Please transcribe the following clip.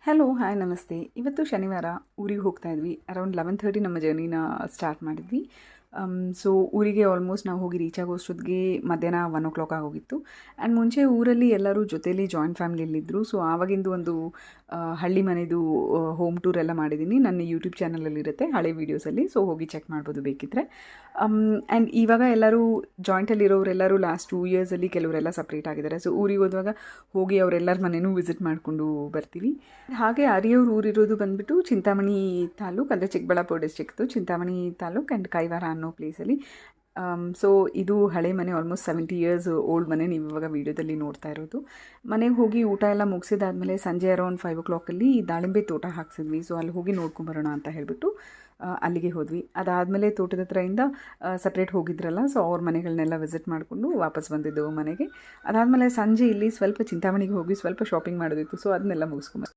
Hello hi ನಮಸ್ತೆ. ಇವತ್ತು ಶನಿವಾರ ಊರಿಗೆ ಹೋಗ್ತಾ ಇದ್ವಿ. ಅರೌಂಡ್ 11:30 ನಮ್ಮ ಜರ್ನಿನ ಸ್ಟಾರ್ಟ್ ಮಾಡಿದ್ವಿ. ಸೊ ಊರಿಗೆ ಆಲ್ಮೋಸ್ಟ್ ನಾವು ಹೋಗಿ ರೀಚ್ ಆಗೋಷ್ಟೊತ್ತಿಗೆ ಮಧ್ಯಾಹ್ನ 1 ಆಗೋಗಿತ್ತು. ಆ್ಯಂಡ್ ಮುಂಚೆ ಊರಲ್ಲಿ ಎಲ್ಲರೂ ಜೊತೇಲಿ ಜಾಯಿಂಟ್ ಫ್ಯಾಮಿಲಿಯಲ್ಲಿದ್ದರು. ಸೊ ಆವಾಗಿಂದು ಒಂದು ಹಳ್ಳಿ ಮನೆದು ಹೋಮ್ ಟೂರ್ ಎಲ್ಲ ಮಾಡಿದ್ದೀನಿ. ನನ್ನ ಯೂಟ್ಯೂಬ್ ಚಾನಲಲ್ಲಿರುತ್ತೆ ಹಳೆ ವೀಡಿಯೋಸಲ್ಲಿ. ಸೊ ಹೋಗಿ ಚೆಕ್ ಮಾಡ್ಬೋದು ಬೇಕಿದ್ದರೆ. ಆ್ಯಂಡ್ ಇವಾಗ ಎಲ್ಲರೂ ಜಾಯಿಂಟಲ್ಲಿರೋರೆಲ್ಲರೂ ಲಾಸ್ಟ್ 2 ಇಯರ್ಸಲ್ಲಿ ಕೆಲವರೆಲ್ಲ ಸಪ್ರೇಟ್ ಆಗಿದ್ದಾರೆ. ಸೊ ಊರಿಗೆ ಹೋದಾಗ ಹೋಗಿ ಅವರೆಲ್ಲರ ಮನೆಯೂ ವಿಸಿಟ್ ಮಾಡಿಕೊಂಡು ಬರ್ತೀವಿ. ಹಾಗೆ ಆರ್ಯವ್ರ ಊರಿರೋದು ಬಂದುಬಿಟ್ಟು ಚಿಂತಾಮಣಿ ತಾಲೂಕು, ಅಂದರೆ ಚಿಕ್ಕಬಳ್ಳಾಪುರ ಡಿಸ್ಟ್ರಿಕ್ಟು ಚಿಂತಾಮಣಿ ತಾಲೂಕು ಆ್ಯಂಡ್ ಕೈವಾರ ಅನ್ನೋ ಪ್ಲೇಸಲ್ಲಿ. ಸೊ ಇದು ಹಳೆ ಮನೆ, ಆಲ್ಮೋಸ್ಟ್ 70 ಇಯರ್ಸ್ ಓಲ್ಡ್ ಮನೆ. ನೀವು ಇವಾಗ ವೀಡಿಯೋದಲ್ಲಿ ನೋಡ್ತಾ ಇರೋದು. ಮನೆಗೆ ಹೋಗಿ ಊಟ ಎಲ್ಲ ಮುಗಿಸಿದಾದ್ಮೇಲೆ ಸಂಜೆ ಅರೌಂಡ್ 5 ದಾಳಿಂಬೆ ತೋಟ ಹಾಕ್ಸಿದ್ವಿ. ಸೊ ಅಲ್ಲಿ ಹೋಗಿ ನೋಡ್ಕೊಂಬರೋಣ ಅಂತ ಹೇಳಿಬಿಟ್ಟು ಅಲ್ಲಿಗೆ ಹೋದ್ವಿ. ಅದಾದಮೇಲೆ ತೋಟದ ಹತ್ರದಿಂದ ಸಪ್ರೇಟ್ ಹೋಗಿದ್ರಲ್ಲ, ಸೊ ಅವ್ರ ಮನೆಗಳನ್ನೆಲ್ಲ ವಿಸಿಟ್ ಮಾಡಿಕೊಂಡು ವಾಪಸ್ ಬಂದಿದ್ದೆವು ಮನೆಗೆ. ಅದಾದಮೇಲೆ ಸಂಜೆ ಇಲ್ಲಿ ಸ್ವಲ್ಪ ಚಿಂತಾಮಣಿಗೆ ಹೋಗಿ ಸ್ವಲ್ಪ ಶಾಪಿಂಗ್ ಮಾಡೋದಿತ್ತು. ಸೊ ಅದನ್ನೆಲ್ಲ ಮುಗಿಸ್ಕೊಂಬ